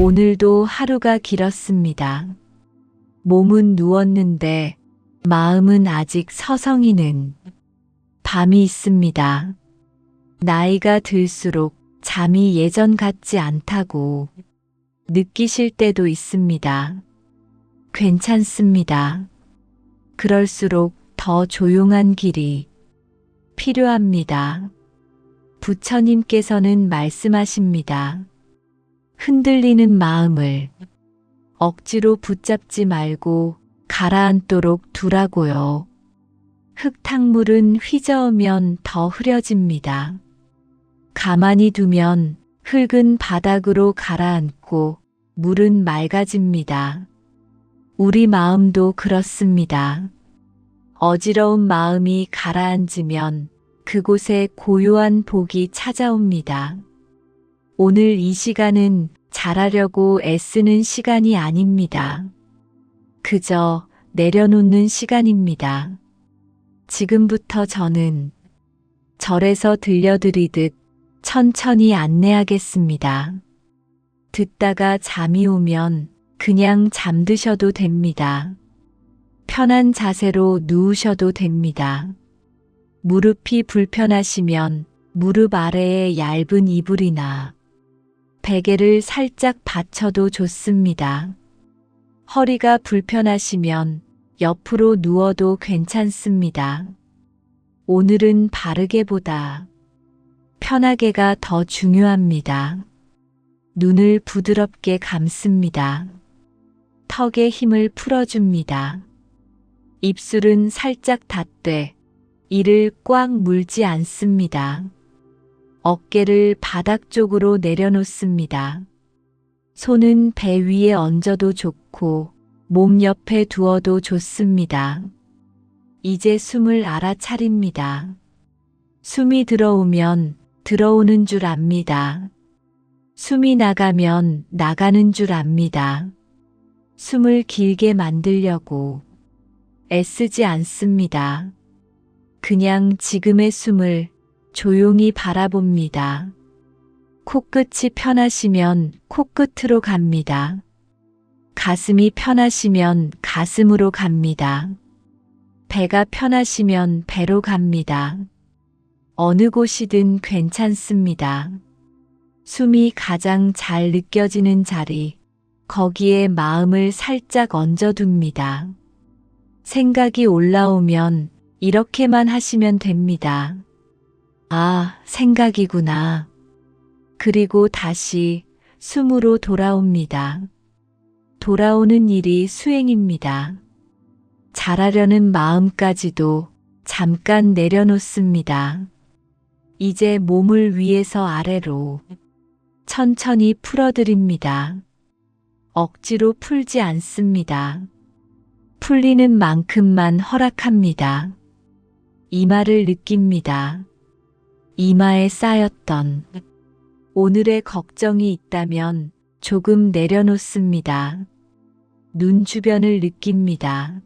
오늘도 하루가 길었습니다. 몸은 누웠는데 마음은 아직 서성이는 밤이 있습니다. 나이가 들수록 잠이 예전 같지 않다고 느끼실 때도 있습니다. 괜찮습니다. 그럴수록 더 조용한 길이 필요합니다. 부처님께서는 말씀하십니다. 흔들리는 마음을 억지로 붙잡지 말고 가라앉도록 두라고요. 흙탕물은 휘저으면 더 흐려집니다. 가만히 두면 흙은 바닥으로 가라앉고 물은 맑아집니다. 우리 마음도 그렇습니다. 어지러운 마음이 가라앉으면 그곳에 고요한 복이 찾아옵니다. 오늘 이 시간은 잘하려고 애쓰는 시간이 아닙니다. 그저 내려놓는 시간입니다. 지금부터 저는 절에서 들려드리듯 천천히 안내하겠습니다. 듣다가 잠이 오면 그냥 잠드셔도 됩니다. 편한 자세로 누우셔도 됩니다. 무릎이 불편하시면 무릎 아래에 얇은 이불이나 베개를 살짝 받쳐도 좋습니다. 허리가 불편하시면 옆으로 누워도 괜찮습니다. 오늘은 바르게보다 편하게가 더 중요합니다. 눈을 부드럽게 감습니다. 턱에 힘을 풀어줍니다. 입술은 살짝 닫되 이를 꽉 물지 않습니다. 어깨를 바닥 쪽으로 내려놓습니다. 손은 배 위에 얹어도 좋고 몸 옆에 두어도 좋습니다. 이제 숨을 알아차립니다. 숨이 들어오면 들어오는 줄 압니다. 숨이 나가면 나가는 줄 압니다. 숨을 길게 만들려고 애쓰지 않습니다. 그냥 지금의 숨을 조용히 바라봅니다. 코끝이 편하시면 코끝으로 갑니다. 가슴이 편하시면 가슴으로 갑니다. 배가 편하시면 배로 갑니다. 어느 곳이든 괜찮습니다. 숨이 가장 잘 느껴지는 자리, 거기에 마음을 살짝 얹어둡니다. 생각이 올라오면 이렇게만 하시면 됩니다. 아, 생각이구나. 그리고 다시 숨으로 돌아옵니다. 돌아오는 일이 수행입니다. 잘하려는 마음까지도 잠깐 내려놓습니다. 이제 몸을 위에서 아래로 천천히 풀어드립니다. 억지로 풀지 않습니다. 풀리는 만큼만 허락합니다. 이마를 느낍니다. 이마에 쌓였던 오늘의 걱정이 있다면 조금 내려놓습니다. 눈 주변을 느낍니다.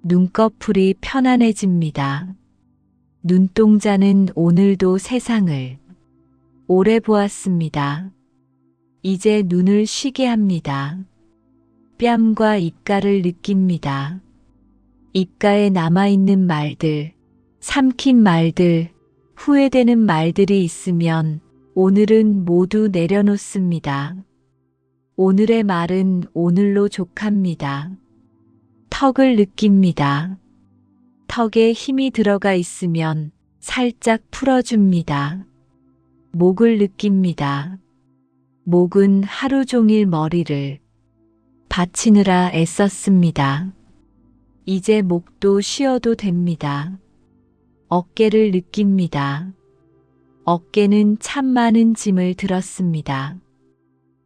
눈꺼풀이 편안해집니다. 눈동자는 오늘도 세상을 오래 보았습니다. 이제 눈을 쉬게 합니다. 뺨과 입가를 느낍니다. 입가에 남아있는 말들, 삼킨 말들, 후회되는 말들이 있으면 오늘은 모두 내려놓습니다. 오늘의 말은 오늘로 족합니다. 턱을 느낍니다. 턱에 힘이 들어가 있으면 살짝 풀어줍니다. 목을 느낍니다. 목은 하루 종일 머리를 받치느라 애썼습니다. 이제 목도 쉬어도 됩니다. 어깨를 느낍니다. 어깨는 참 많은 짐을 들었습니다.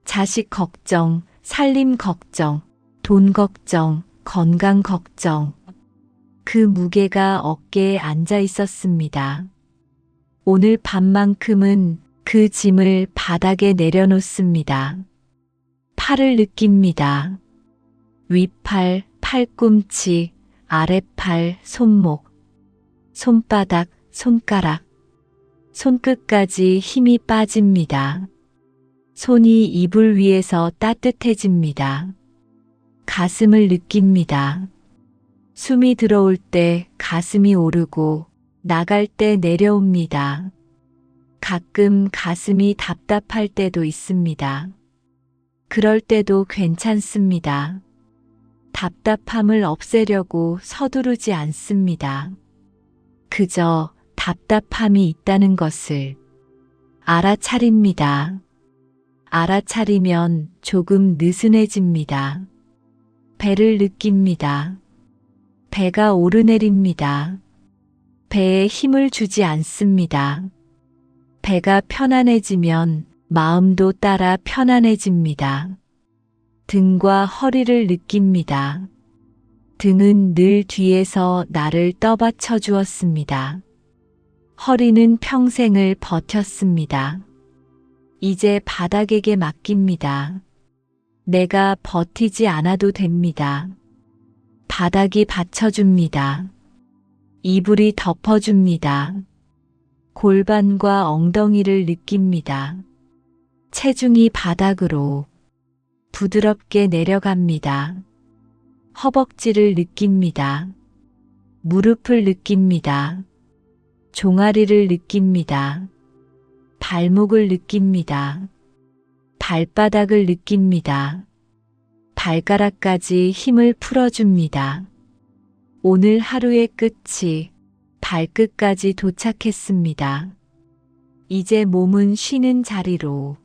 자식 걱정, 살림 걱정, 돈 걱정, 건강 걱정. 그 무게가 어깨에 앉아 있었습니다. 오늘 밤만큼은 그 짐을 바닥에 내려놓습니다. 팔을 느낍니다. 윗팔, 팔꿈치, 아랫팔, 손목, 손바닥, 손가락, 손끝까지 힘이 빠집니다. 손이 이불 위에서 따뜻해집니다. 가슴을 느낍니다. 숨이 들어올 때 가슴이 오르고 나갈 때 내려옵니다. 가끔 가슴이 답답할 때도 있습니다. 그럴 때도 괜찮습니다. 답답함을 없애려고 서두르지 않습니다. 그저 답답함이 있다는 것을 알아차립니다. 알아차리면 조금 느슨해집니다. 배를 느낍니다. 배가 오르내립니다. 배에 힘을 주지 않습니다. 배가 편안해지면 마음도 따라 편안해집니다. 등과 허리를 느낍니다. 등은 늘 뒤에서 나를 떠받쳐 주었습니다. 허리는 평생을 버텼습니다. 이제 바닥에게 맡깁니다. 내가 버티지 않아도 됩니다. 바닥이 받쳐줍니다. 이불이 덮어줍니다. 골반과 엉덩이를 느낍니다. 체중이 바닥으로 부드럽게 내려갑니다. 허벅지를 느낍니다. 무릎을 느낍니다. 종아리를 느낍니다. 발목을 느낍니다. 발바닥을 느낍니다. 발가락까지 힘을 풀어줍니다. 오늘 하루의 끝이 발끝까지 도착했습니다. 이제 몸은 쉬는 자리로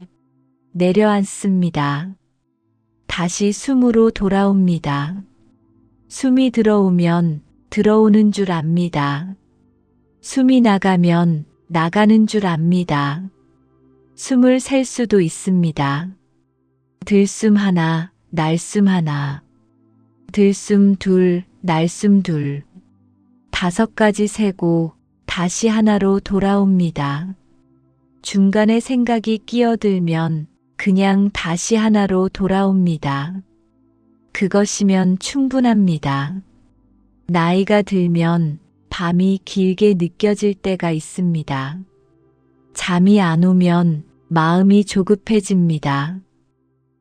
내려앉습니다. 다시 숨으로 돌아옵니다. 숨이 들어오면 들어오는 줄 압니다. 숨이 나가면 나가는 줄 압니다. 숨을 셀 수도 있습니다. 들숨 하나, 날숨 하나. 들숨 둘, 날숨 둘. 5가지 세고 다시 하나로 돌아옵니다. 중간에 생각이 끼어들면 그냥 다시 하나로 돌아옵니다. 그것이면 충분합니다. 나이가 들면 밤이 길게 느껴질 때가 있습니다. 잠이 안 오면 마음이 조급해집니다.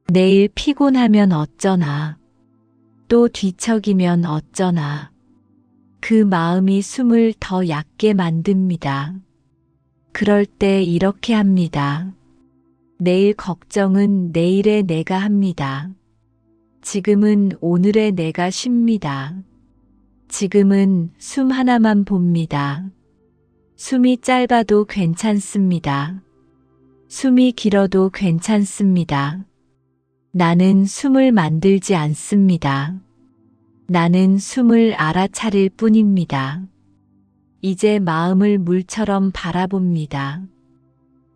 내일 피곤하면 어쩌나. 또 뒤척이면 어쩌나. 그 마음이 숨을 더 얕게 만듭니다. 그럴 때 이렇게 합니다. 내일 걱정은 내일의 내가 합니다. 지금은 오늘의 내가 쉽니다. 지금은 숨 하나만 봅니다. 숨이 짧아도 괜찮습니다. 숨이 길어도 괜찮습니다. 나는 숨을 만들지 않습니다. 나는 숨을 알아차릴 뿐입니다. 이제 마음을 물처럼 바라봅니다.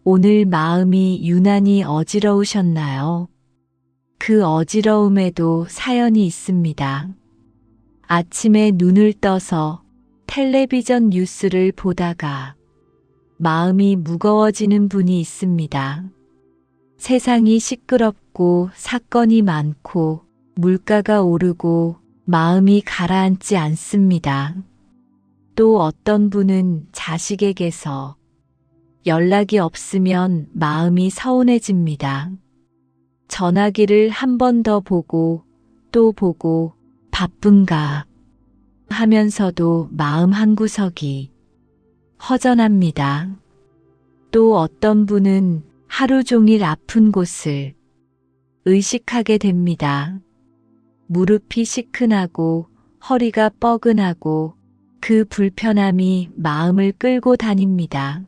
오늘 마음이 유난히 어지러우셨나요? 그 어지러움에도 사연이 있습니다. 아침에 눈을 떠서 텔레비전 뉴스를 보다가 마음이 무거워지는 분이 있습니다. 세상이 시끄럽고 사건이 많고 물가가 오르고 마음이 가라앉지 않습니다. 또 어떤 분은 자식에게서 연락이 없으면 마음이 서운해집니다. 전화기를 한 번 더 보고 또 보고 바쁜가 하면서도 마음 한구석이 허전합니다. 또 어떤 분은 하루 종일 아픈 곳을 의식하게 됩니다. 무릎이 시큰하고 허리가 뻐근하고 그 불편함이 마음을 끌고 다닙니다.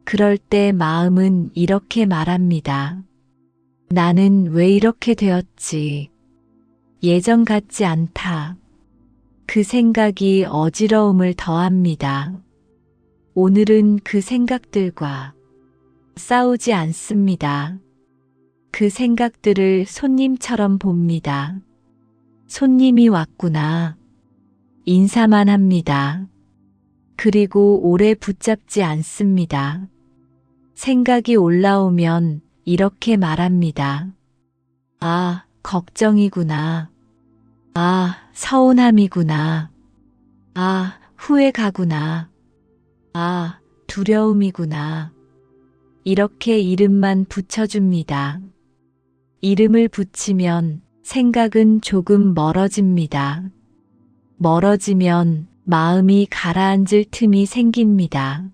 그럴 때 마음은 이렇게 말합니다. 나는 왜 이렇게 되었지? 예전 같지 않다. 그 생각이 어지러움을 더합니다. 오늘은 그 생각들과 싸우지 않습니다. 그 생각들을 손님처럼 봅니다. 손님이 왔구나. 인사만 합니다. 그리고 오래 붙잡지 않습니다. 생각이 올라오면 이렇게 말합니다. 아, 걱정이구나. 아, 서운함이구나. 아, 후회가구나. 아, 두려움이구나. 이렇게 이름만 붙여줍니다. 이름을 붙이면 생각은 조금 멀어집니다. 멀어지면 마음이 가라앉을 틈이 생깁니다.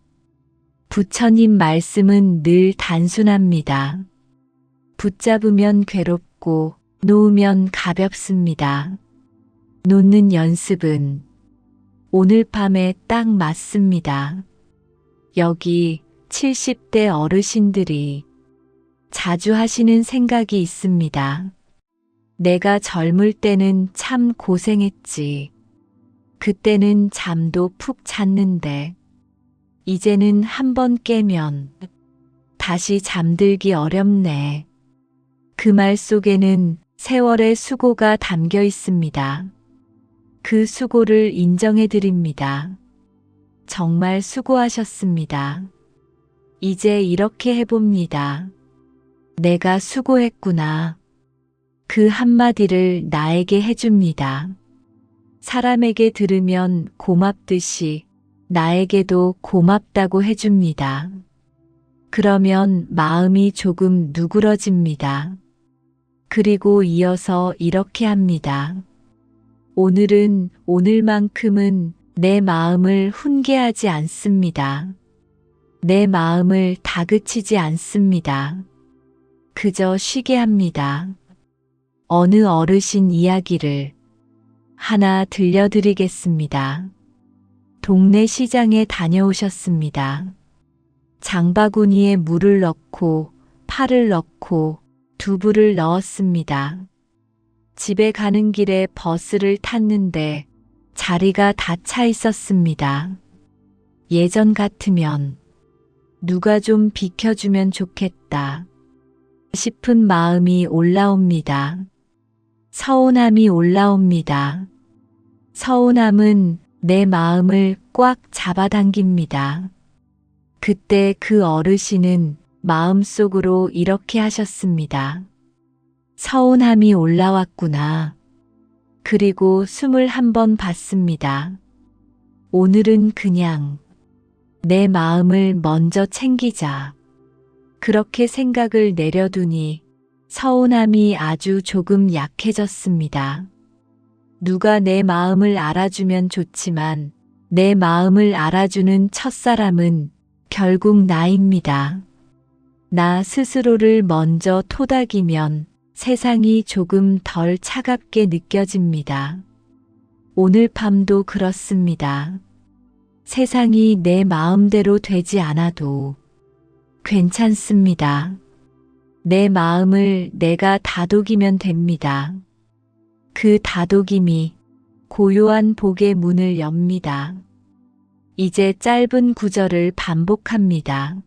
부처님 말씀은 늘 단순합니다. 붙잡으면 괴롭고 놓으면 가볍습니다. 놓는 연습은 오늘 밤에 딱 맞습니다. 여기 70대 어르신들이 자주 하시는 생각이 있습니다. 내가 젊을 때는 참 고생했지. 그때는 잠도 푹 잤는데 이제는 한번 깨면 다시 잠들기 어렵네. 그 말 속에는 세월의 수고가 담겨 있습니다. 그 수고를 인정해 드립니다. 정말 수고하셨습니다. 이제 이렇게 해봅니다. 내가 수고했구나. 그 한마디를 나에게 해줍니다. 사람에게 들으면 고맙듯이 나에게도 고맙다고 해줍니다. 그러면 마음이 조금 누그러집니다. 그리고 이어서 이렇게 합니다. 오늘은 오늘만큼은 내 마음을 훈계하지 않습니다. 내 마음을 다그치지 않습니다. 그저 쉬게 합니다. 어느 어르신 이야기를 하나 들려드리겠습니다. 동네 시장에 다녀오셨습니다. 장바구니에 물을 넣고 파를 넣고 두부를 넣었습니다. 집에 가는 길에 버스를 탔는데 자리가 다 차 있었습니다. 예전 같으면 누가 좀 비켜주면 좋겠다 싶은 마음이 올라옵니다. 서운함이 올라옵니다. 서운함은 내 마음을 꽉 잡아당깁니다. 그때 그 어르신은 마음속으로 이렇게 하셨습니다. 서운함이 올라왔구나. 그리고 숨을 한번 봤습니다. 오늘은 그냥 내 마음을 먼저 챙기자. 그렇게 생각을 내려두니 서운함이 아주 조금 약해졌습니다. 누가 내 마음을 알아주면 좋지만 내 마음을 알아주는 첫사람은 결국 나입니다. 나 스스로를 먼저 토닥이면 세상이 조금 덜 차갑게 느껴집니다. 오늘 밤도 그렇습니다. 세상이 내 마음대로 되지 않아도 괜찮습니다. 내 마음을 내가 다독이면 됩니다. 그 다독임이 고요한 복의 문을 엽니다. 이제 짧은 구절을 반복합니다.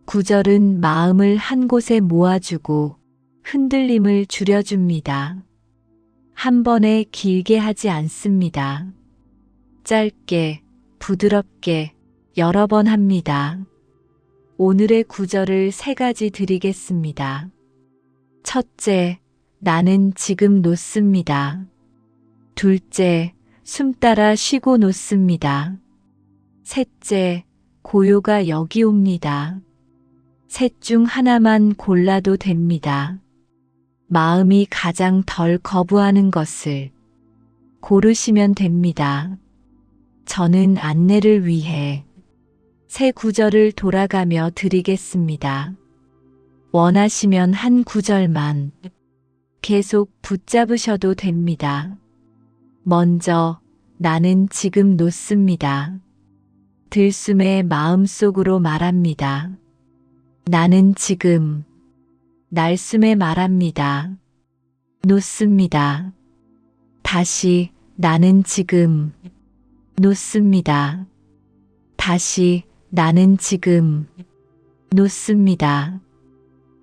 구절은 마음을 한 곳에 모아주고 흔들림을 줄여줍니다. 한 번에 길게 하지 않습니다. 짧게, 부드럽게 여러 번 합니다. 오늘의 구절을 3가지 드리겠습니다. 첫째, 나는 지금 놓습니다. 둘째, 숨 따라 쉬고 놓습니다. 셋째, 고요가 여기 옵니다. 셋 중 하나만 골라도 됩니다. 마음이 가장 덜 거부하는 것을 고르시면 됩니다. 저는 안내를 위해 새 구절을 돌아가며 드리겠습니다. 원하시면 한 구절만 계속 붙잡으셔도 됩니다. 먼저 나는 지금 놓습니다. 들숨에 마음속으로 말합니다. 나는 지금 날숨에 말합니다. 놓습니다. 다시 나는 지금 놓습니다. 다시 나는 지금 놓습니다.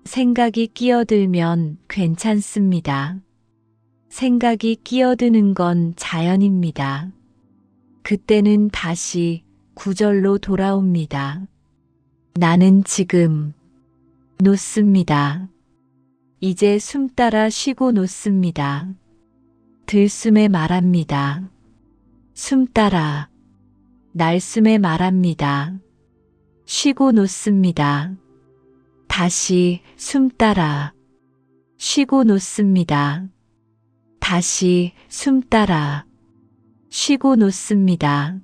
생각이 끼어들면 괜찮습니다. 생각이 끼어드는 건 자연입니다. 그때는 다시 구절로 돌아옵니다. 나는 지금 놓습니다. 이제 숨 따라 쉬고 놓습니다. 들숨에 말합니다. 숨 따라 날숨에 말합니다. 쉬고 놓습니다. 다시 숨 따라 쉬고 놓습니다. 다시 숨 따라 쉬고 놓습니다.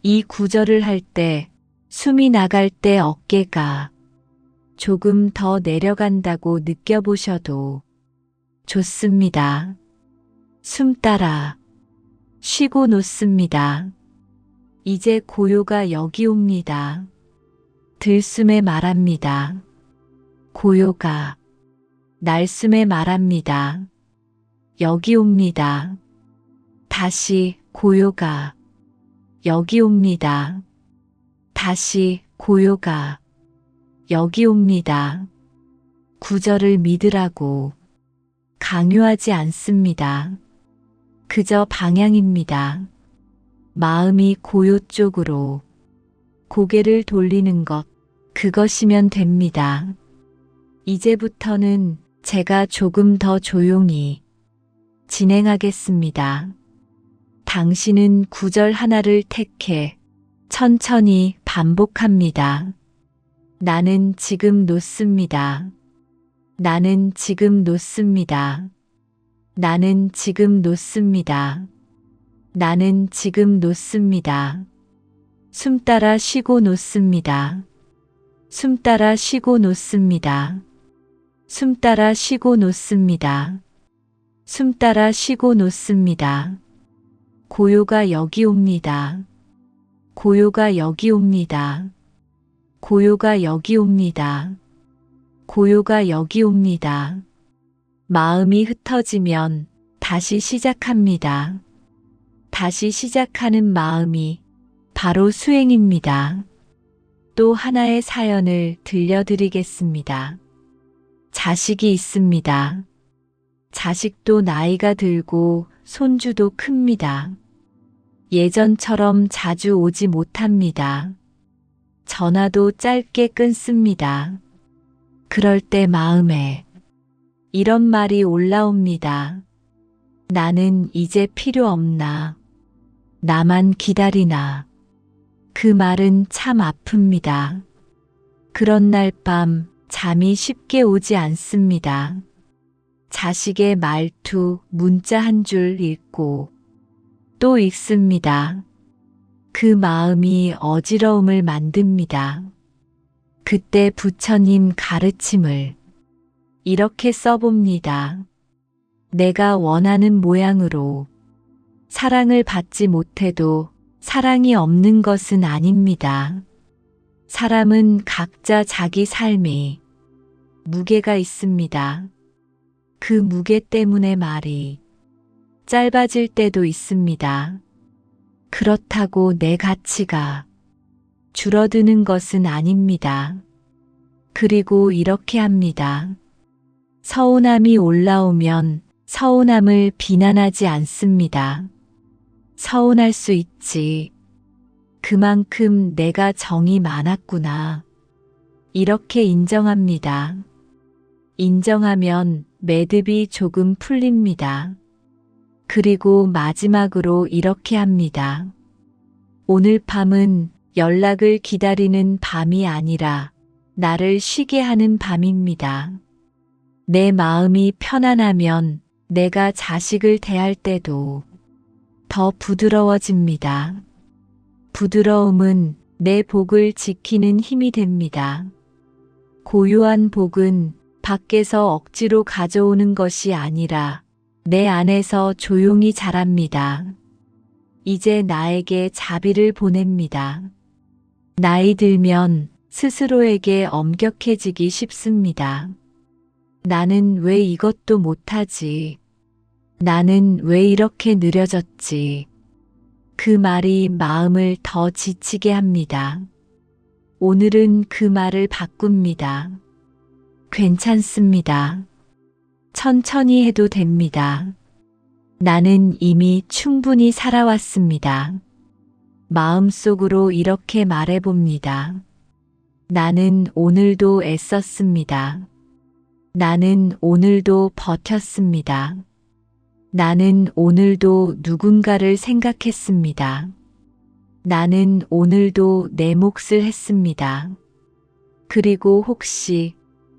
이 구절을 할 때 숨이 나갈 때 어깨가 조금 더 내려간다고 느껴보셔도 좋습니다. 숨 따라 쉬고 놓습니다. 이제 고요가 여기 옵니다. 들숨에 말합니다. 고요가 날숨에 말합니다. 여기 옵니다. 다시 고요가 여기 옵니다. 다시 고요가 여기 옵니다. 구절을 믿으라고 강요하지 않습니다. 그저 방향입니다. 마음이 고요 쪽으로 고개를 돌리는 것, 그것이면 됩니다. 이제부터는 제가 조금 더 조용히 진행하겠습니다. 당신은 구절 하나를 택해 천천히 반복합니다. 나는 지금 놓습니다. 나는 지금 놓습니다. 나는 지금 놓습니다. 나는 지금 놓습니다. 숨 따라 쉬고 놓습니다. 숨 따라 쉬고 놓습니다. 숨 따라 쉬고 놓습니다. 숨 따라 쉬고 놓습니다. 고요가 여기 옵니다. 고요가 여기 옵니다. 고요가 여기 옵니다. 고요가 여기 옵니다. 마음이 흩어지면 다시 시작합니다. 다시 시작하는 마음이 바로 수행입니다. 또 하나의 사연을 들려드리겠습니다. 자식이 있습니다. 자식도 나이가 들고 손주도 큽니다. 예전처럼 자주 오지 못합니다. 전화도 짧게 끊습니다. 그럴 때 마음에 이런 말이 올라옵니다. 나는 이제 필요 없나? 나만 기다리나? 그 말은 참 아픕니다. 그런 날 밤 잠이 쉽게 오지 않습니다. 자식의 말투, 문자 한 줄 읽고 또 읽습니다. 그 마음이 어지러움을 만듭니다. 그때 부처님 가르침을 이렇게 써봅니다. 내가 원하는 모양으로 사랑을 받지 못해도 사랑이 없는 것은 아닙니다. 사람은 각자 자기 삶에 무게가 있습니다. 그 무게 때문에 말이 짧아질 때도 있습니다. 그렇다고 내 가치가 줄어드는 것은 아닙니다. 그리고 이렇게 합니다. 서운함이 올라오면 서운함을 비난하지 않습니다. 서운할 수 있지. 그만큼 내가 정이 많았구나. 이렇게 인정합니다. 인정하면 매듭이 조금 풀립니다. 그리고 마지막으로 이렇게 합니다. 오늘 밤은 연락을 기다리는 밤이 아니라 나를 쉬게 하는 밤입니다. 내 마음이 편안하면 내가 자식을 대할 때도 더 부드러워집니다. 부드러움은 내 복을 지키는 힘이 됩니다. 고요한 복은 밖에서 억지로 가져오는 것이 아니라 내 안에서 조용히 자랍니다. 이제 나에게 자비를 보냅니다. 나이 들면 스스로에게 엄격해지기 쉽습니다. 나는 왜 이것도 못하지? 나는 왜 이렇게 느려졌지? 그 말이 마음을 더 지치게 합니다. 오늘은 그 말을 바꿉니다. 괜찮습니다. 천천히 해도 됩니다. 나는 이미 충분히 살아왔습니다. 마음속으로 이렇게 말해봅니다. 나는 오늘도 애썼습니다. 나는 오늘도 버텼습니다. 나는 오늘도 누군가를 생각했습니다. 나는 오늘도 내 몫을 했습니다. 그리고 혹시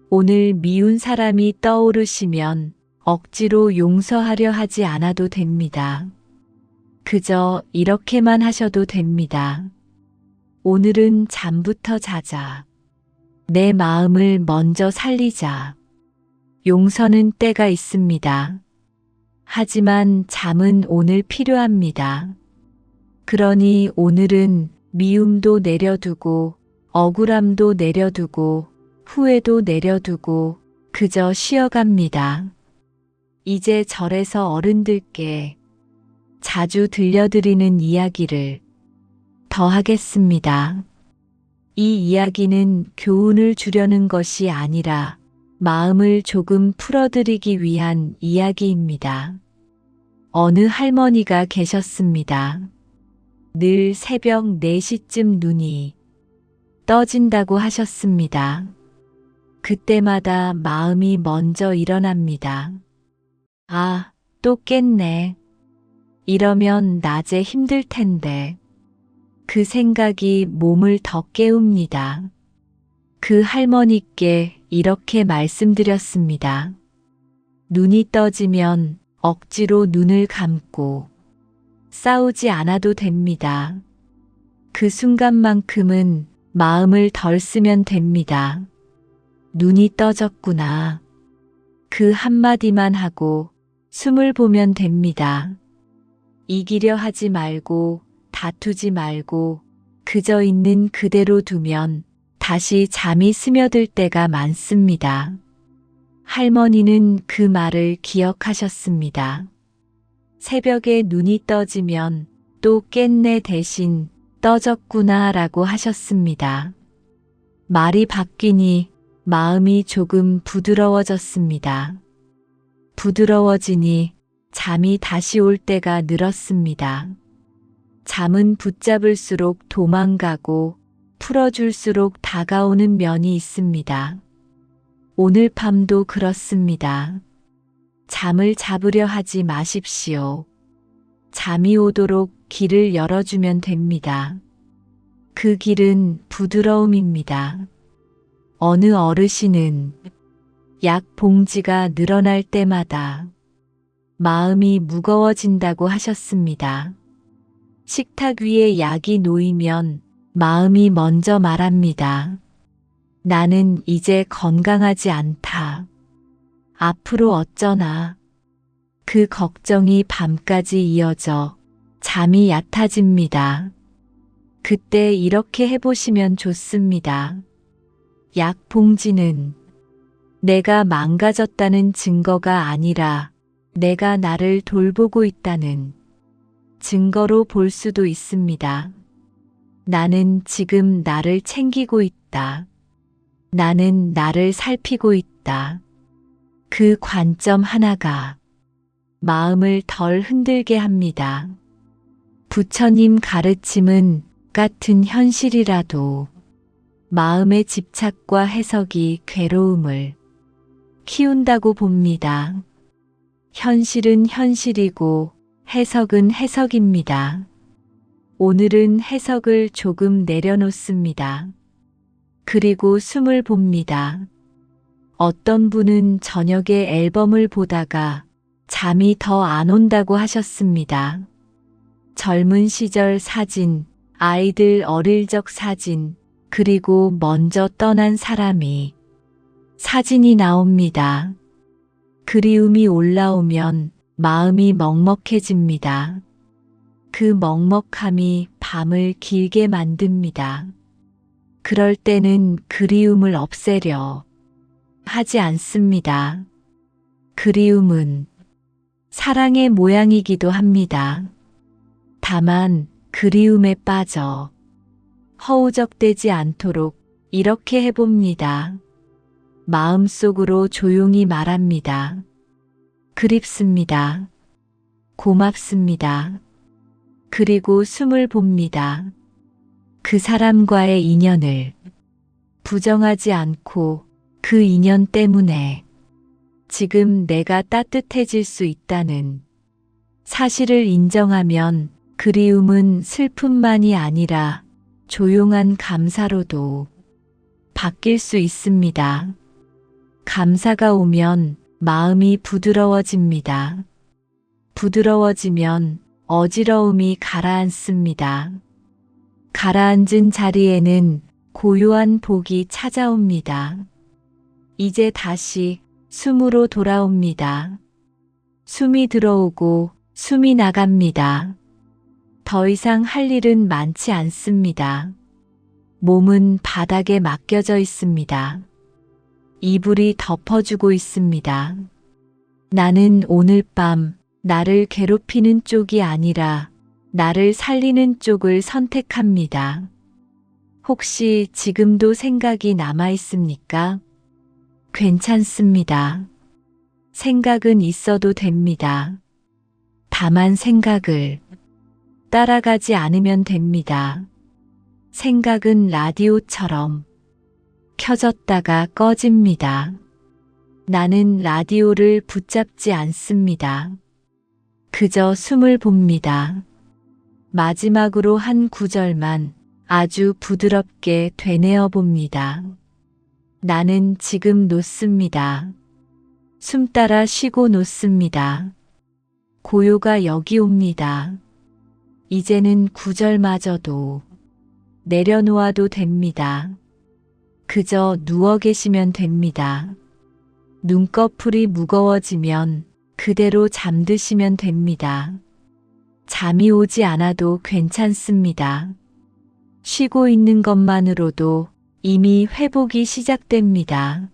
오늘 미운 사람이 떠오르시면 억지로 용서하려 하지 않아도 됩니다. 그저 이렇게만 하셔도 됩니다. 오늘은 잠부터 자자. 내 마음을 먼저 살리자. 용서는 때가 있습니다. 하지만 잠은 오늘 필요합니다. 그러니 오늘은 미움도 내려두고 억울함도 내려두고 후회도 내려두고 그저 쉬어갑니다. 이제 절에서 어른들께 자주 들려드리는 이야기를 더 하겠습니다. 이 이야기는 교훈을 주려는 것이 아니라 마음을 조금 풀어드리기 위한 이야기입니다. 어느 할머니가 계셨습니다. 늘 새벽 4시쯤 눈이 떠진다고 하셨습니다. 그때마다 마음이 먼저 일어납니다. 아, 또 깼네. 이러면 낮에 힘들 텐데. 그 생각이 몸을 더 깨웁니다. 그 할머니께 이렇게 말씀드렸습니다. 눈이 떠지면 억지로 눈을 감고 싸우지 않아도 됩니다. 그 순간만큼은 마음을 덜 쓰면 됩니다. 눈이 떠졌구나. 그 한마디만 하고 숨을 보면 됩니다. 이기려 하지 말고 다투지 말고 그저 있는 그대로 두면 다시 잠이 스며들 때가 많습니다. 할머니는 그 말을 기억하셨습니다. 새벽에 눈이 떠지면 또 깼네 대신 떠졌구나 라고 하셨습니다. 말이 바뀌니 마음이 조금 부드러워졌습니다. 부드러워지니 잠이 다시 올 때가 늘었습니다. 잠은 붙잡을수록 도망가고 풀어줄수록 다가오는 면이 있습니다. 오늘 밤도 그렇습니다. 잠을 잡으려 하지 마십시오. 잠이 오도록 길을 열어주면 됩니다. 그 길은 부드러움입니다. 어느 어르신은 약 봉지가 늘어날 때마다 마음이 무거워진다고 하셨습니다. 식탁 위에 약이 놓이면 마음이 먼저 말합니다. 나는 이제 건강하지 않다. 앞으로 어쩌나. 그 걱정이 밤까지 이어져 잠이 얕아집니다. 그때 이렇게 해보시면 좋습니다. 약 봉지는 내가 망가졌다는 증거가 아니라 내가 나를 돌보고 있다는 증거로 볼 수도 있습니다. 나는 지금 나를 챙기고 있다. 나는 나를 살피고 있다. 그 관점 하나가 마음을 덜 흔들게 합니다. 부처님 가르침은 같은 현실이라도 마음의 집착과 해석이 괴로움을 키운다고 봅니다. 현실은 현실이고 해석은 해석입니다. 오늘은 해석을 조금 내려놓습니다. 그리고 숨을 봅니다. 어떤 분은 저녁에 앨범을 보다가 잠이 더 안 온다고 하셨습니다. 젊은 시절 사진, 아이들 어릴 적 사진, 그리고 먼저 떠난 사람이 사진이 나옵니다. 그리움이 올라오면 마음이 먹먹해집니다. 그 먹먹함이 밤을 길게 만듭니다. 그럴 때는 그리움을 없애려 하지 않습니다. 그리움은 사랑의 모양이기도 합니다. 다만 그리움에 빠져 허우적대지 않도록 이렇게 해봅니다. 마음속으로 조용히 말합니다. 그립습니다. 고맙습니다. 그리고 숨을 봅니다. 그 사람과의 인연을 부정하지 않고 그 인연 때문에 지금 내가 따뜻해질 수 있다는 사실을 인정하면 그리움은 슬픔만이 아니라 조용한 감사로도 바뀔 수 있습니다. 감사가 오면 마음이 부드러워집니다. 부드러워지면 어지러움이 가라앉습니다. 가라앉은 자리에는 고요한 복이 찾아옵니다. 이제 다시 숨으로 돌아옵니다. 숨이 들어오고 숨이 나갑니다. 더 이상 할 일은 많지 않습니다. 몸은 바닥에 맡겨져 있습니다. 이불이 덮어주고 있습니다. 나는 오늘 밤 나를 괴롭히는 쪽이 아니라 나를 살리는 쪽을 선택합니다. 혹시 지금도 생각이 남아 있습니까? 괜찮습니다. 생각은 있어도 됩니다. 다만 생각을 따라가지 않으면 됩니다. 생각은 라디오처럼 켜졌다가 꺼집니다. 나는 라디오를 붙잡지 않습니다. 그저 숨을 봅니다. 마지막으로 한 구절만 아주 부드럽게 되뇌어 봅니다. 나는 지금 놓습니다. 숨 따라 쉬고 놓습니다. 고요가 여기 옵니다. 이제는 구절마저도 내려놓아도 됩니다. 그저 누워 계시면 됩니다. 눈꺼풀이 무거워지면 그대로 잠드시면 됩니다. 잠이 오지 않아도 괜찮습니다. 쉬고 있는 것만으로도 이미 회복이 시작됩니다.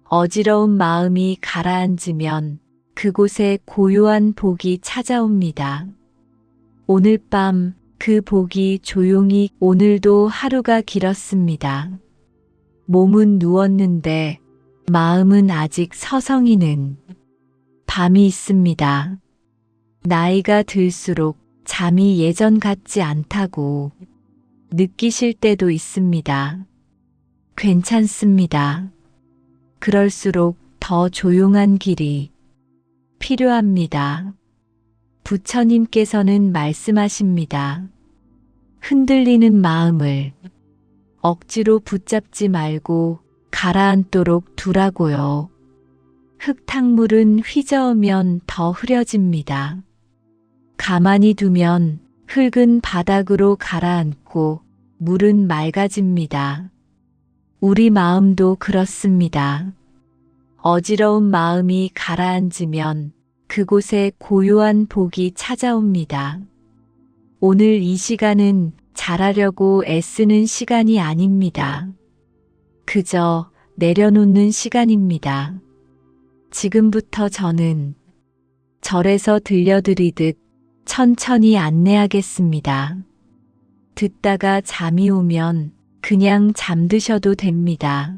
어지러운 마음이 가라앉으면 그곳에 고요한 복이 찾아옵니다. 오늘 밤 그 복이 조용히 오늘도 하루가 길었습니다. 몸은 누웠는데 마음은 아직 서성이는 밤이 있습니다. 나이가 들수록 잠이 예전 같지 않다고 느끼실 때도 있습니다. 괜찮습니다. 그럴수록 더 조용한 길이 필요합니다. 부처님께서는 말씀하십니다. 흔들리는 마음을 억지로 붙잡지 말고 가라앉도록 두라고요. 흙탕물은 휘저으면 더 흐려집니다. 가만히 두면 흙은 바닥으로 가라앉고 물은 맑아집니다. 우리 마음도 그렇습니다. 어지러운 마음이 가라앉으면 그곳에 고요한 복이 찾아옵니다. 오늘 이 시간은 잘하려고 애쓰는 시간이 아닙니다. 그저 내려놓는 시간입니다. 지금부터 저는 절에서 들려드리듯 천천히 안내하겠습니다. 듣다가 잠이 오면 그냥 잠드셔도 됩니다.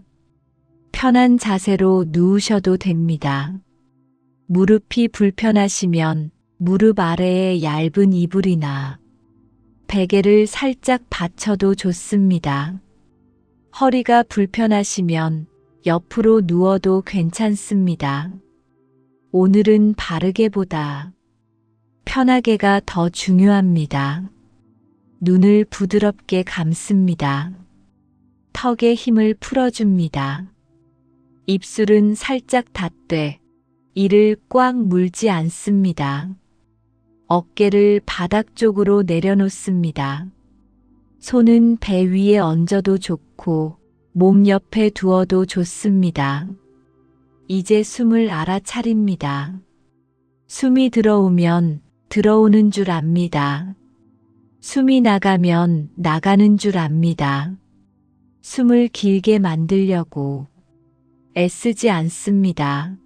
편한 자세로 누우셔도 됩니다. 무릎이 불편하시면 무릎 아래에 얇은 이불이나 베개를 살짝 받쳐도 좋습니다. 허리가 불편하시면 옆으로 누워도 괜찮습니다. 오늘은 바르게보다 편하게가 더 중요합니다. 눈을 부드럽게 감습니다. 턱에 힘을 풀어줍니다. 입술은 살짝 닫되 이를 꽉 물지 않습니다. 어깨를 바닥 쪽으로 내려놓습니다. 손은 배 위에 얹어도 좋고 몸 옆에 두어도 좋습니다. 이제 숨을 알아차립니다. 숨이 들어오면 들어오는 줄 압니다. 숨이 나가면 나가는 줄 압니다. 숨을 길게 만들려고 애쓰지 않습니다.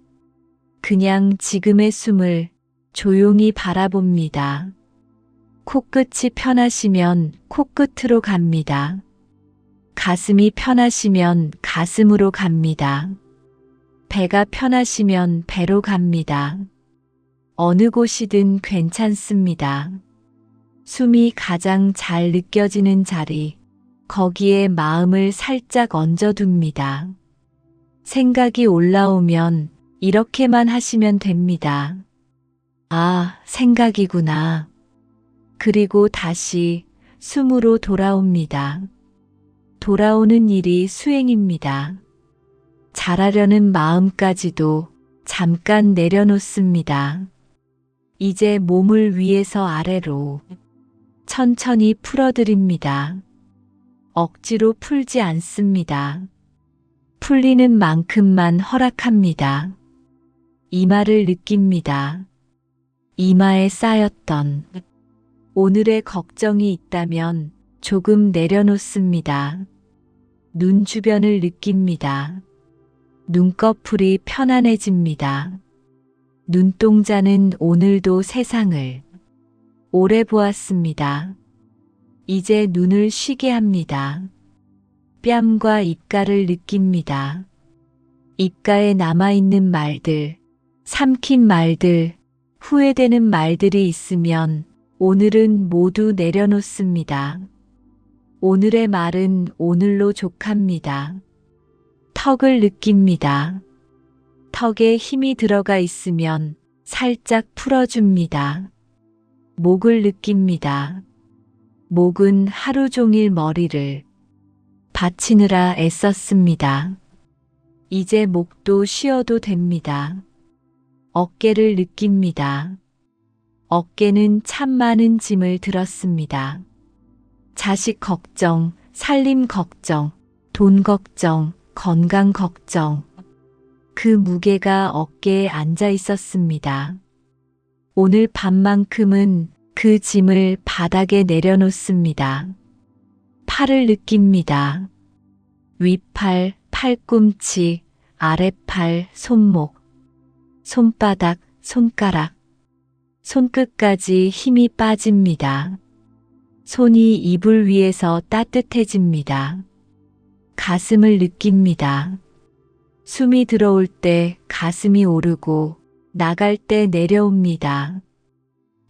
그냥 지금의 숨을 조용히 바라봅니다. 코끝이 편하시면 코끝으로 갑니다. 가슴이 편하시면 가슴으로 갑니다. 배가 편하시면 배로 갑니다. 어느 곳이든 괜찮습니다. 숨이 가장 잘 느껴지는 자리, 거기에 마음을 살짝 얹어둡니다. 생각이 올라오면 이렇게만 하시면 됩니다. 아, 생각이구나. 그리고 다시 숨으로 돌아옵니다. 돌아오는 일이 수행입니다. 잘하려는 마음까지도 잠깐 내려놓습니다. 이제 몸을 위에서 아래로 천천히 풀어드립니다. 억지로 풀지 않습니다. 풀리는 만큼만 허락합니다. 이마를 느낍니다. 이마에 쌓였던 오늘의 걱정이 있다면 조금 내려놓습니다. 눈 주변을 느낍니다. 눈꺼풀이 편안해집니다. 눈동자는 오늘도 세상을 오래 보았습니다. 이제 눈을 쉬게 합니다. 뺨과 입가를 느낍니다. 입가에 남아있는 말들, 삼킨 말들, 후회되는 말들이 있으면 오늘은 모두 내려놓습니다. 오늘의 말은 오늘로 족합니다. 턱을 느낍니다. 턱에 힘이 들어가 있으면 살짝 풀어줍니다. 목을 느낍니다. 목은 하루 종일 머리를 받치느라 애썼습니다. 이제 목도 쉬어도 됩니다. 어깨를 느낍니다. 어깨는 참 많은 짐을 들었습니다. 자식 걱정, 살림 걱정, 돈 걱정, 건강 걱정. 그 무게가 어깨에 앉아 있었습니다. 오늘 밤만큼은 그 짐을 바닥에 내려놓습니다. 팔을 느낍니다. 윗팔, 팔꿈치, 아랫팔, 손목, 손바닥, 손가락, 손끝까지 힘이 빠집니다. 손이 이불 위에서 따뜻해집니다. 가슴을 느낍니다. 숨이 들어올 때 가슴이 오르고 나갈 때 내려옵니다.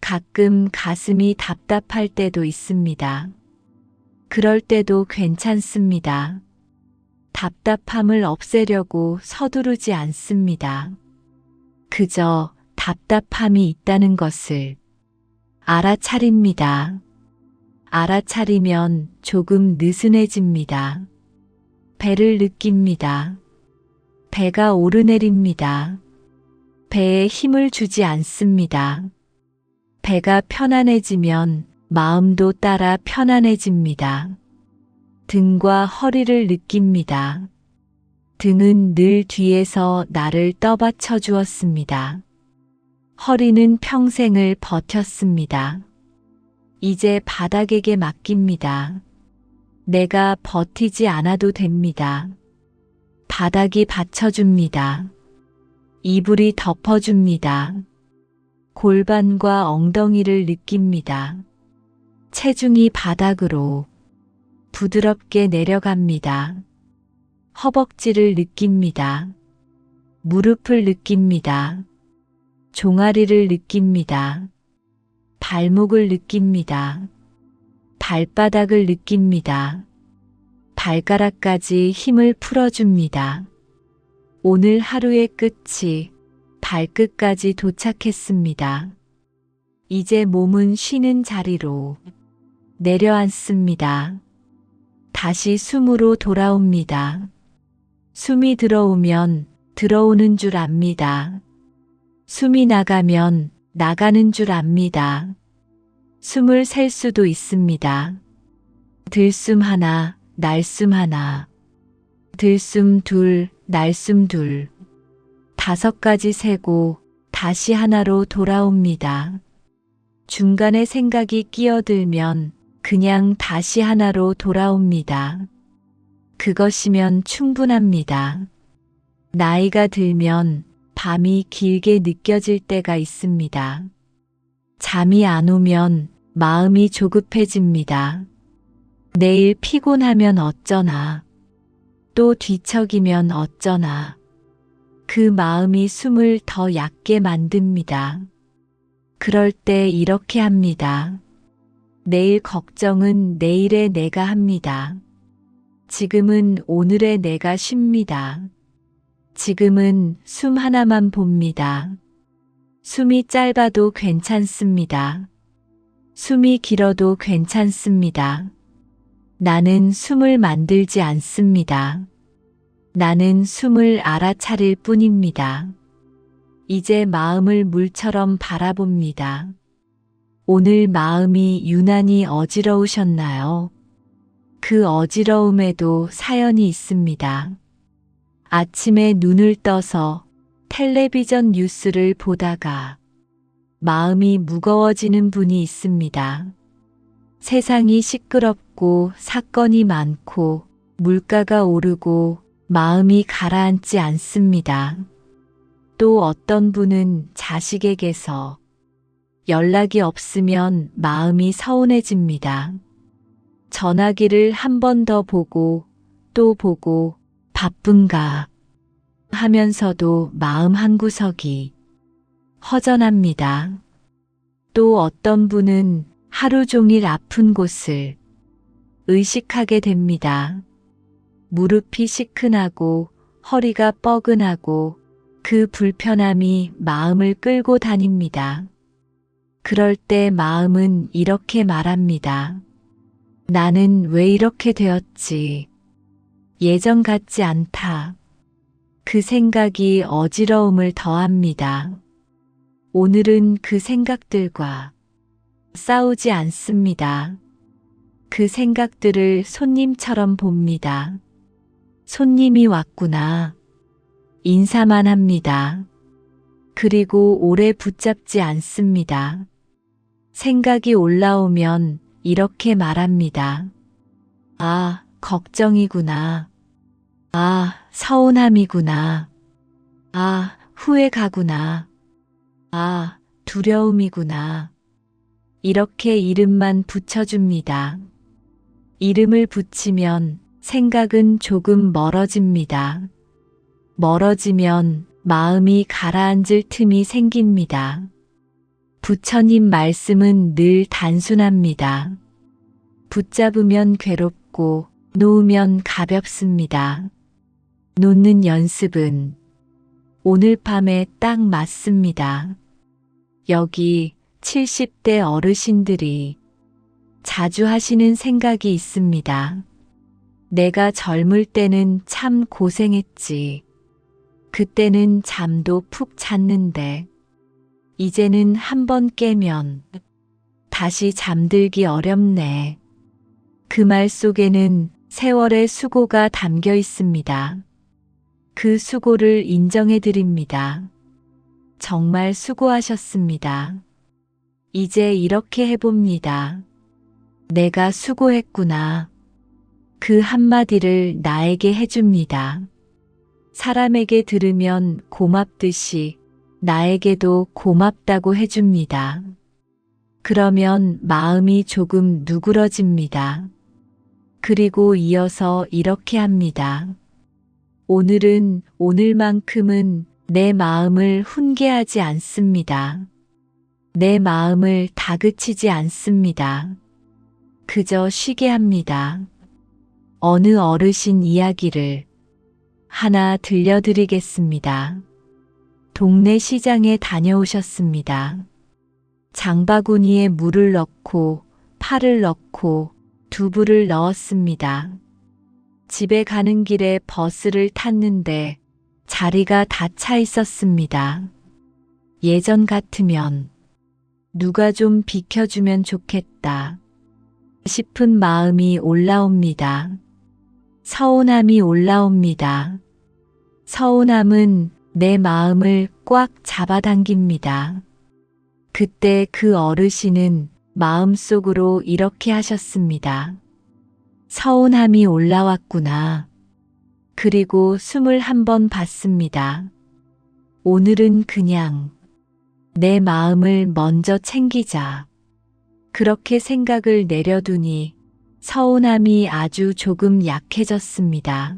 가끔 가슴이 답답할 때도 있습니다. 그럴 때도 괜찮습니다. 답답함을 없애려고 서두르지 않습니다. 그저 답답함이 있다는 것을 알아차립니다. 알아차리면 조금 느슨해집니다. 배를 느낍니다. 배가 오르내립니다. 배에 힘을 주지 않습니다. 배가 편안해지면 마음도 따라 편안해집니다. 등과 허리를 느낍니다. 등은 늘 뒤에서 나를 떠받쳐 주었습니다. 허리는 평생을 버텼습니다. 이제 바닥에게 맡깁니다. 내가 버티지 않아도 됩니다. 바닥이 받쳐줍니다. 이불이 덮어줍니다. 골반과 엉덩이를 느낍니다. 체중이 바닥으로 부드럽게 내려갑니다. 허벅지를 느낍니다. 무릎을 느낍니다. 종아리를 느낍니다. 발목을 느낍니다. 발바닥을 느낍니다. 발가락까지 힘을 풀어줍니다. 오늘 하루의 끝이 발끝까지 도착했습니다. 이제 몸은 쉬는 자리로 내려앉습니다. 다시 숨으로 돌아옵니다. 숨이 들어오면 들어오는 줄 압니다. 숨이 나가면 나가는 줄 압니다. 숨을 셀 수도 있습니다. 들숨 하나, 날숨 하나. 들숨 둘, 날숨 둘. 5가지 세고 다시 하나로 돌아옵니다. 중간에 생각이 끼어들면 그냥 다시 하나로 돌아옵니다. 그것이면 충분합니다. 나이가 들면 밤이 길게 느껴질 때가 있습니다. 잠이 안 오면 마음이 조급해집니다. 내일 피곤하면 어쩌나. 또 뒤척이면 어쩌나. 그 마음이 숨을 더 얕게 만듭니다. 그럴 때 이렇게 합니다. 내일 걱정은 내일의 내가 합니다. 지금은 오늘의 내가 쉽니다. 지금은 숨 하나만 봅니다. 숨이 짧아도 괜찮습니다. 숨이 길어도 괜찮습니다. 나는 숨을 만들지 않습니다. 나는 숨을 알아차릴 뿐입니다. 이제 마음을 물처럼 바라봅니다. 오늘 마음이 유난히 어지러우셨나요? 그 어지러움에도 사연이 있습니다. 아침에 눈을 떠서 텔레비전 뉴스를 보다가 마음이 무거워지는 분이 있습니다. 세상이 시끄럽고 사건이 많고 물가가 오르고 마음이 가라앉지 않습니다. 또 어떤 분은 자식에게서 연락이 없으면 마음이 서운해집니다. 전화기를 한 번 더 보고 또 보고 바쁜가 하면서도 마음 한구석이 허전합니다. 또 어떤 분은 하루 종일 아픈 곳을 의식하게 됩니다. 무릎이 시큰하고 허리가 뻐근하고 그 불편함이 마음을 끌고 다닙니다. 그럴 때 마음은 이렇게 말합니다. 나는 왜 이렇게 되었지? 예전 같지 않다. 그 생각이 어지러움을 더합니다. 오늘은 그 생각들과 싸우지 않습니다. 그 생각들을 손님처럼 봅니다. 손님이 왔구나. 인사만 합니다. 그리고 오래 붙잡지 않습니다. 생각이 올라오면 이렇게 말합니다. 아, 걱정이구나. 아, 서운함이구나. 아, 후회가구나. 아, 두려움이구나. 이렇게 이름만 붙여줍니다. 이름을 붙이면 생각은 조금 멀어집니다. 멀어지면 마음이 가라앉을 틈이 생깁니다. 부처님 말씀은 늘 단순합니다. 붙잡으면 괴롭고 놓으면 가볍습니다. 놓는 연습은 오늘 밤에 딱 맞습니다. 여기 70대 어르신들이 자주 하시는 생각이 있습니다. 내가 젊을 때는 참 고생했지. 그때는 잠도 푹 잤는데 이제는 한 번 깨면 다시 잠들기 어렵네. 그 말 속에는 세월의 수고가 담겨 있습니다. 그 수고를 인정해 드립니다. 정말 수고하셨습니다. 이제 이렇게 해봅니다. 내가 수고했구나. 그 한마디를 나에게 해줍니다. 사람에게 들으면 고맙듯이 나에게도 고맙다고 해줍니다. 그러면 마음이 조금 누그러집니다. 그리고 이어서 이렇게 합니다. 오늘은 오늘만큼은 내 마음을 훈계하지 않습니다. 내 마음을 다그치지 않습니다. 그저 쉬게 합니다. 어느 어르신 이야기를 하나 들려드리겠습니다. 동네 시장에 다녀오셨습니다. 장바구니에 물을 넣고 파를 넣고 두부를 넣었습니다. 집에 가는 길에 버스를 탔는데 자리가 다 차 있었습니다. 예전 같으면 누가 좀 비켜주면 좋겠다 싶은 마음이 올라옵니다. 서운함이 올라옵니다. 서운함은 내 마음을 꽉 잡아당깁니다. 그때 그 어르신은 마음속으로 이렇게 하셨습니다. 서운함이 올라왔구나. 그리고 숨을 한 번 봤습니다. 오늘은 그냥 내 마음을 먼저 챙기자. 그렇게 생각을 내려두니 서운함이 아주 조금 약해졌습니다.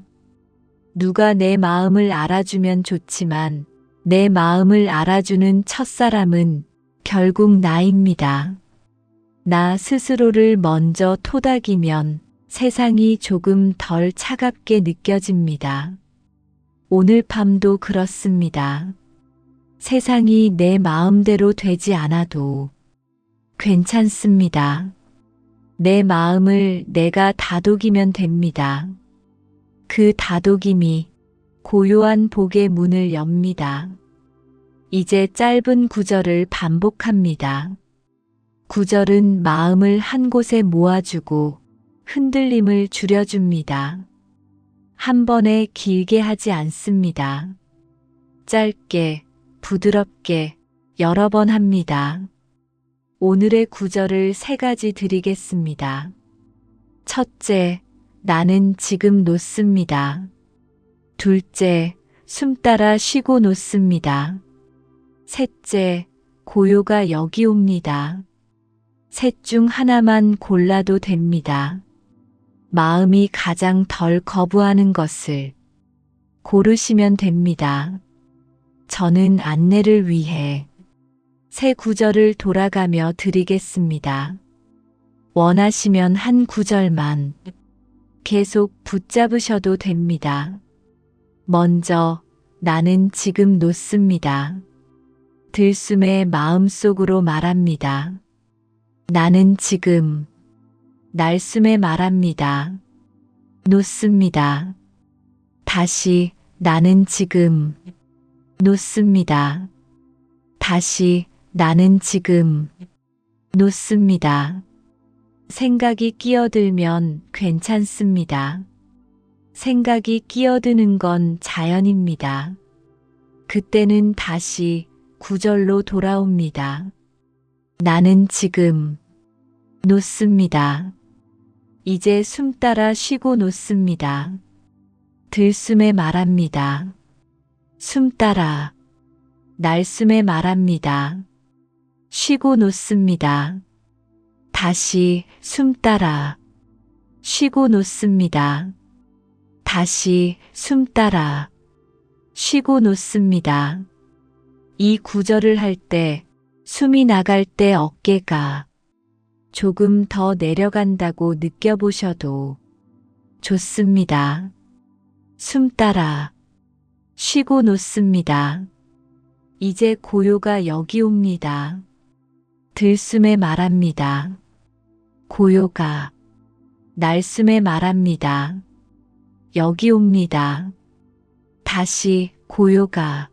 누가 내 마음을 알아주면 좋지만 내 마음을 알아주는 첫사람은 결국 나입니다. 나 스스로를 먼저 토닥이면 세상이 조금 덜 차갑게 느껴집니다. 오늘 밤도 그렇습니다. 세상이 내 마음대로 되지 않아도 괜찮습니다. 내 마음을 내가 다독이면 됩니다. 그 다독임이 고요한 복의 문을 엽니다. 이제 짧은 구절을 반복합니다. 구절은 마음을 한 곳에 모아주고 흔들림을 줄여줍니다. 한 번에 길게 하지 않습니다. 짧게, 부드럽게 여러 번 합니다. 오늘의 구절을 3가지 드리겠습니다. 첫째, 나는 지금 놓습니다. 둘째, 숨 따라 쉬고 놓습니다. 셋째, 고요가 여기 옵니다. 셋 중 하나만 골라도 됩니다. 마음이 가장 덜 거부하는 것을 고르시면 됩니다. 저는 안내를 위해 새 구절을 돌아가며 드리겠습니다. 원하시면 한 구절만 계속 붙잡으셔도 됩니다. 먼저 나는 지금 놓습니다. 들숨에 마음속으로 말합니다. 나는 지금 날숨에 말합니다. 놓습니다. 다시 나는 지금 놓습니다. 다시 나는 지금 놓습니다. 생각이 끼어들면 괜찮습니다. 생각이 끼어드는 건 자연입니다. 그때는 다시 구절로 돌아옵니다. 나는 지금 놓습니다. 이제 숨 따라 쉬고 놓습니다. 들숨에 말합니다. 숨 따라 날숨에 말합니다. 쉬고 놓습니다. 다시 숨 따라 쉬고 놓습니다. 다시 숨 따라 쉬고 놓습니다. 이 구절을 할 때 숨이 나갈 때 어깨가 조금 더 내려간다고 느껴보셔도 좋습니다. 숨 따라 쉬고 놓습니다. 이제 고요가 여기 옵니다. 들숨에 말합니다. 고요가 날숨에 말합니다. 여기 옵니다. 다시 고요가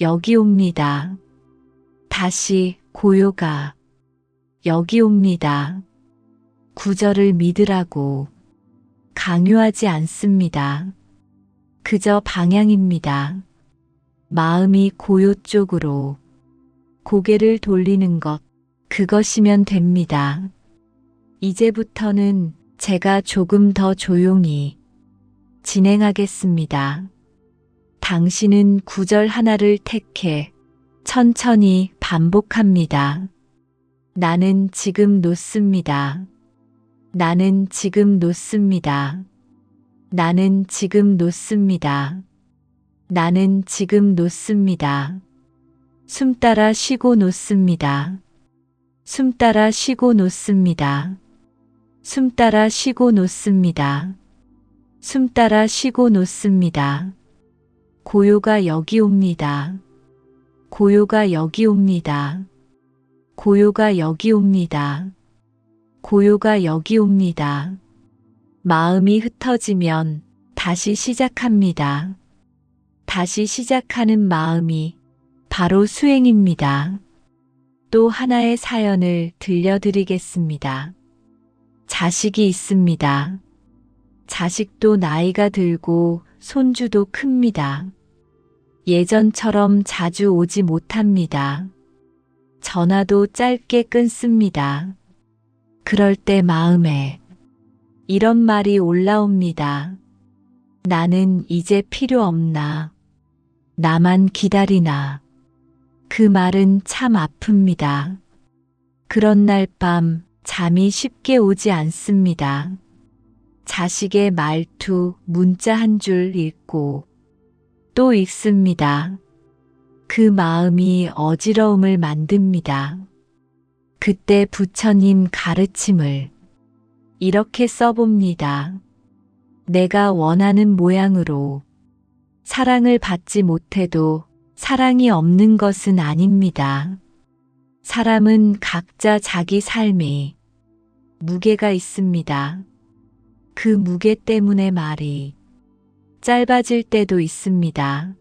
여기 옵니다. 다시 고요가 여기 옵니다. 구절을 믿으라고 강요하지 않습니다. 그저 방향입니다. 마음이 고요 쪽으로 고개를 돌리는 것, 그것이면 됩니다. 이제부터는 제가 조금 더 조용히 진행하겠습니다. 당신은 구절 하나를 택해 천천히 반복합니다. 나는 지금 놓습니다. 나는 지금 놓습니다. 나는 지금 놓습니다. 나는 지금 놓습니다. 숨 따라 쉬고 놓습니다. 숨 따라 쉬고 놓습니다. 숨 따라 쉬고 놓습니다. 숨 따라 쉬고 놓습니다. 고요가 여기 옵니다. 고요가 여기 옵니다. 고요가 여기 옵니다. 고요가 여기 옵니다. 마음이 흩어지면 다시 시작합니다. 다시 시작하는 마음이 바로 수행입니다. 또 하나의 사연을 들려드리겠습니다. 자식이 있습니다. 자식도 나이가 들고 손주도 큽니다. 예전처럼 자주 오지 못합니다. 전화도 짧게 끊습니다. 그럴 때 마음에 이런 말이 올라옵니다. 나는 이제 필요 없나? 나만 기다리나? 그 말은 참 아픕니다. 그런 날 밤 잠이 쉽게 오지 않습니다. 자식의 말투, 문자 한 줄 읽고 또 읽습니다. 그 마음이 어지러움을 만듭니다. 그때 부처님 가르침을 이렇게 써봅니다. 내가 원하는 모양으로 사랑을 받지 못해도 사랑이 없는 것은 아닙니다. 사람은 각자 자기 삶이 무게가 있습니다. 그 무게 때문에 말이 짧아질 때도 있습니다.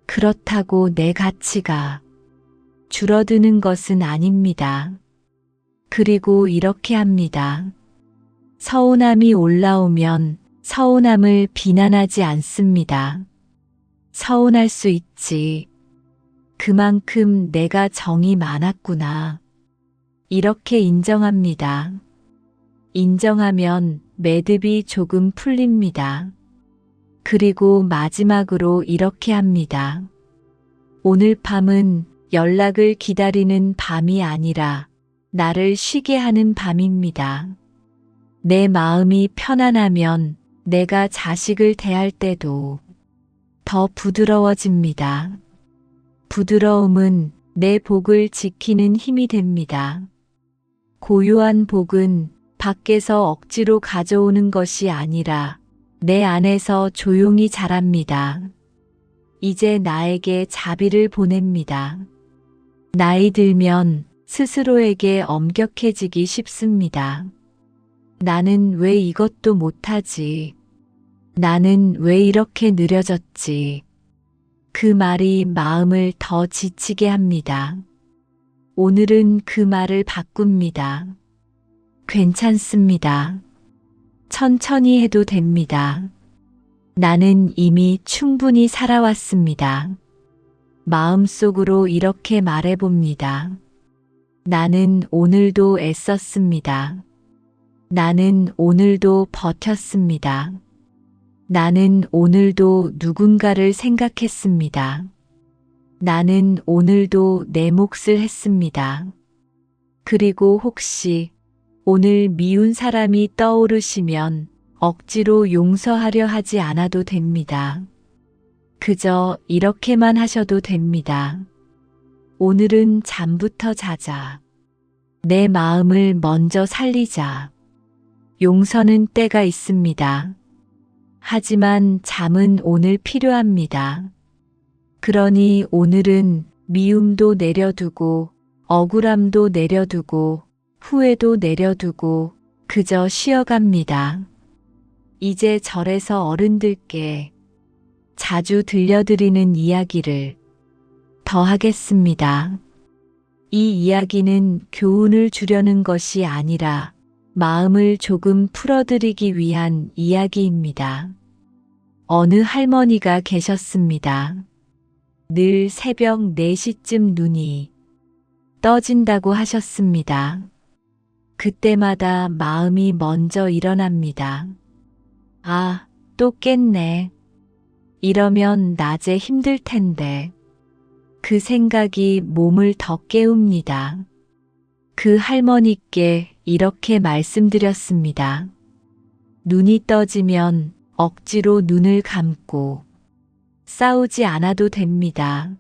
그렇다고 내 가치가 줄어드는 것은 아닙니다. 그리고 이렇게 합니다. 서운함이 올라오면 서운함을 비난하지 않습니다. 서운할 수 있지. 그만큼 내가 정이 많았구나. 이렇게 인정합니다. 인정하면 매듭이 조금 풀립니다. 그리고 마지막으로 이렇게 합니다. 오늘 밤은 연락을 기다리는 밤이 아니라 나를 쉬게 하는 밤입니다. 내 마음이 편안하면 내가 자식을 대할 때도 더 부드러워집니다. 부드러움은 내 복을 지키는 힘이 됩니다. 고요한 복은 밖에서 억지로 가져오는 것이 아니라 내 안에서 조용히 자랍니다. 이제 나에게 자비를 보냅니다. 나이 들면 스스로에게 엄격해지기 쉽습니다. 나는 왜 이것도 못하지? 나는 왜 이렇게 느려졌지? 그 말이 마음을 더 지치게 합니다. 오늘은 그 말을 바꿉니다. 괜찮습니다. 천천히 해도 됩니다. 나는 이미 충분히 살아왔습니다. 마음속으로 이렇게 말해봅니다. 나는 오늘도 애썼습니다. 나는 오늘도 버텼습니다. 나는 오늘도 누군가를 생각했습니다. 나는 오늘도 내 몫을 했습니다. 그리고 혹시 오늘 미운 사람이 떠오르시면 억지로 용서하려 하지 않아도 됩니다. 그저 이렇게만 하셔도 됩니다. 오늘은 잠부터 자자. 내 마음을 먼저 살리자. 용서는 때가 있습니다. 하지만 잠은 오늘 필요합니다. 그러니 오늘은 미움도 내려두고 억울함도 내려두고 후회도 내려두고 그저 쉬어갑니다. 이제 절에서 어른들께 자주 들려드리는 이야기를 더 하겠습니다. 이 이야기는 교훈을 주려는 것이 아니라 마음을 조금 풀어드리기 위한 이야기입니다. 어느 할머니가 계셨습니다. 늘 새벽 4시쯤 눈이 떠진다고 하셨습니다. 그때마다 마음이 먼저 일어납니다. 아, 또 깼네. 이러면 낮에 힘들 텐데. 그 생각이 몸을 더 깨웁니다. 그 할머니께 이렇게 말씀드렸습니다. 눈이 떠지면 억지로 눈을 감고 싸우지 않아도 됩니다.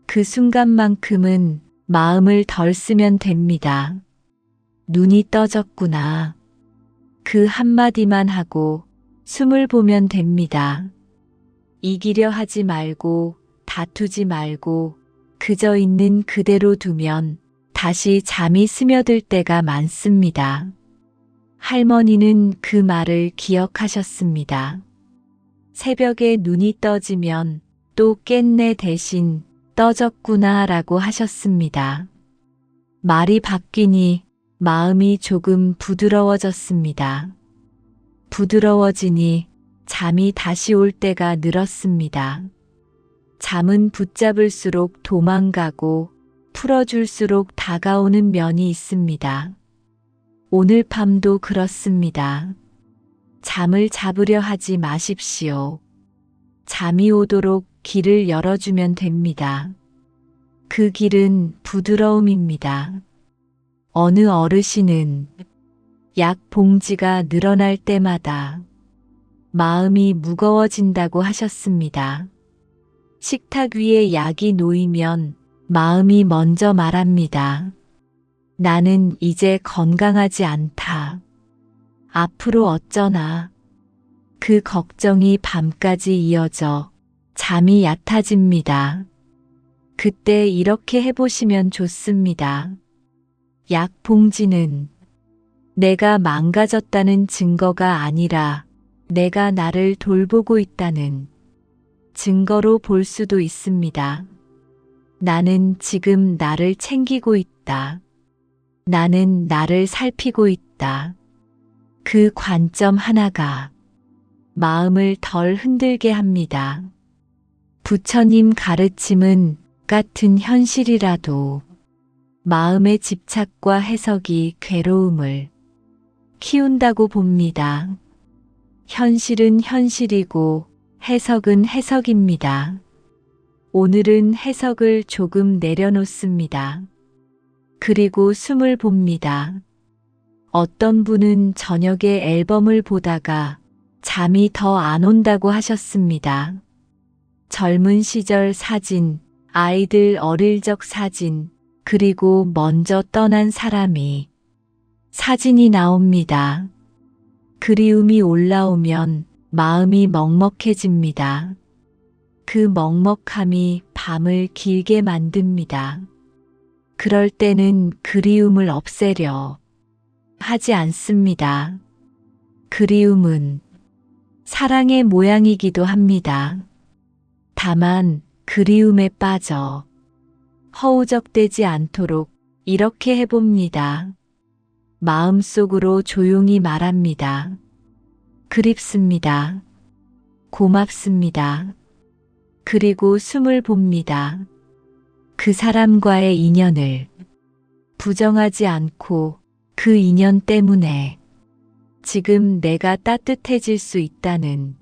그 순간만큼은 마음을 덜 쓰면 됩니다. 눈이 떠졌구나. 그 한마디만 하고 숨을 보면 됩니다. 이기려 하지 말고 다투지 말고 그저 있는 그대로 두면 다시 잠이 스며들 때가 많습니다. 할머니는 그 말을 기억하셨습니다. 새벽에 눈이 떠지면 또 깼네 대신 떠졌구나 라고 하셨습니다. 말이 바뀌니 마음이 조금 부드러워졌습니다. 부드러워지니 잠이 다시 올 때가 늘었습니다. 잠은 붙잡을수록 도망가고 풀어줄수록 다가오는 면이 있습니다. 오늘 밤도 그렇습니다. 잠을 잡으려 하지 마십시오. 잠이 오도록 길을 열어주면 됩니다. 그 길은 부드러움입니다. 어느 어르신은 약 봉지가 늘어날 때마다 마음이 무거워진다고 하셨습니다. 식탁 위에 약이 놓이면 마음이 먼저 말합니다. 나는 이제 건강하지 않다. 앞으로 어쩌나. 그 걱정이 밤까지 이어져 잠이 얕아집니다. 그때 이렇게 해보시면 좋습니다. 약 봉지는 내가 망가졌다는 증거가 아니라 내가 나를 돌보고 있다는 증거로 볼 수도 있습니다. 나는 지금 나를 챙기고 있다. 나는 나를 살피고 있다. 그 관점 하나가 마음을 덜 흔들게 합니다. 부처님 가르침은 같은 현실이라도 마음의 집착과 해석이 괴로움을 키운다고 봅니다. 현실은 현실이고 해석은 해석입니다. 오늘은 해석을 조금 내려놓습니다. 그리고 숨을 봅니다. 어떤 분은 저녁에 앨범을 보다가 잠이 더 안 온다고 하셨습니다. 젊은 시절 사진, 아이들 어릴 적 사진, 그리고 먼저 떠난 사람이 사진이 나옵니다. 그리움이 올라오면 마음이 먹먹해집니다. 그 먹먹함이 밤을 길게 만듭니다. 그럴 때는 그리움을 없애려 하지 않습니다. 그리움은 사랑의 모양이기도 합니다. 다만 그리움에 빠져 허우적대지 않도록 이렇게 해봅니다. 마음속으로 조용히 말합니다. 그립습니다. 고맙습니다. 그리고 숨을 봅니다. 그 사람과의 인연을 부정하지 않고 그 인연 때문에 지금 내가 따뜻해질 수 있다는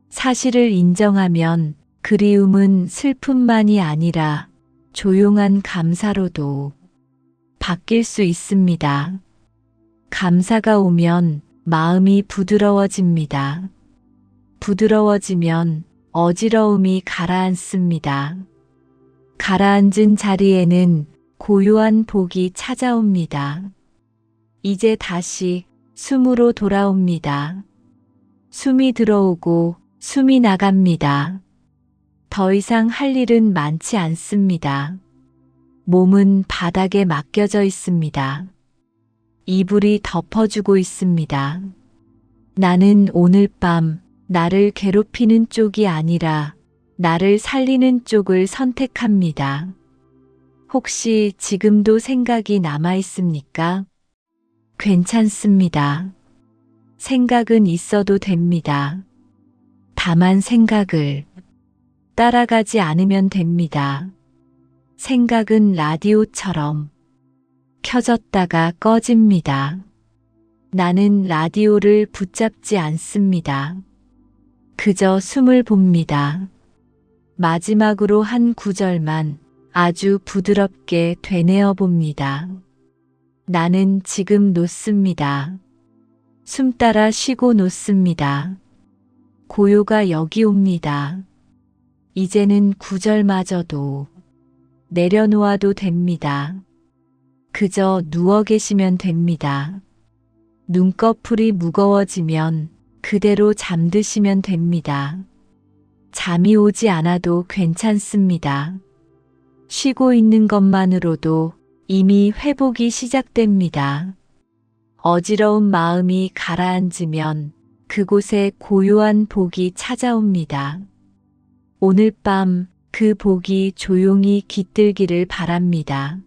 사실을 인정하면 그리움은 슬픔만이 아니라 조용한 감사로도 바뀔 수 있습니다. 감사가 오면 마음이 부드러워집니다. 부드러워지면 어지러움이 가라앉습니다. 가라앉은 자리에는 고요한 복이 찾아옵니다. 이제 다시 숨으로 돌아옵니다. 숨이 들어오고 숨이 나갑니다. 더 이상 할 일은 많지 않습니다. 몸은 바닥에 맡겨져 있습니다. 이불이 덮어주고 있습니다. 나는 오늘 밤 나를 괴롭히는 쪽이 아니라 나를 살리는 쪽을 선택합니다. 혹시 지금도 생각이 남아 있습니까? 괜찮습니다. 생각은 있어도 됩니다. 다만 생각을 따라가지 않으면 됩니다. 생각은 라디오처럼 켜졌다가 꺼집니다. 나는 라디오를 붙잡지 않습니다. 그저 숨을 봅니다. 마지막으로 한 구절만 아주 부드럽게 되뇌어 봅니다. 나는 지금 놓습니다. 숨 따라 쉬고 놓습니다. 고요가 여기 옵니다. 이제는 구절마저도 내려놓아도 됩니다. 그저 누워 계시면 됩니다. 눈꺼풀이 무거워지면 그대로 잠드시면 됩니다. 잠이 오지 않아도 괜찮습니다. 쉬고 있는 것만으로도 이미 회복이 시작됩니다. 어지러운 마음이 가라앉으면 그곳에 고요한 복이 찾아옵니다. 오늘 밤 그 복이 조용히 깃들기를 바랍니다.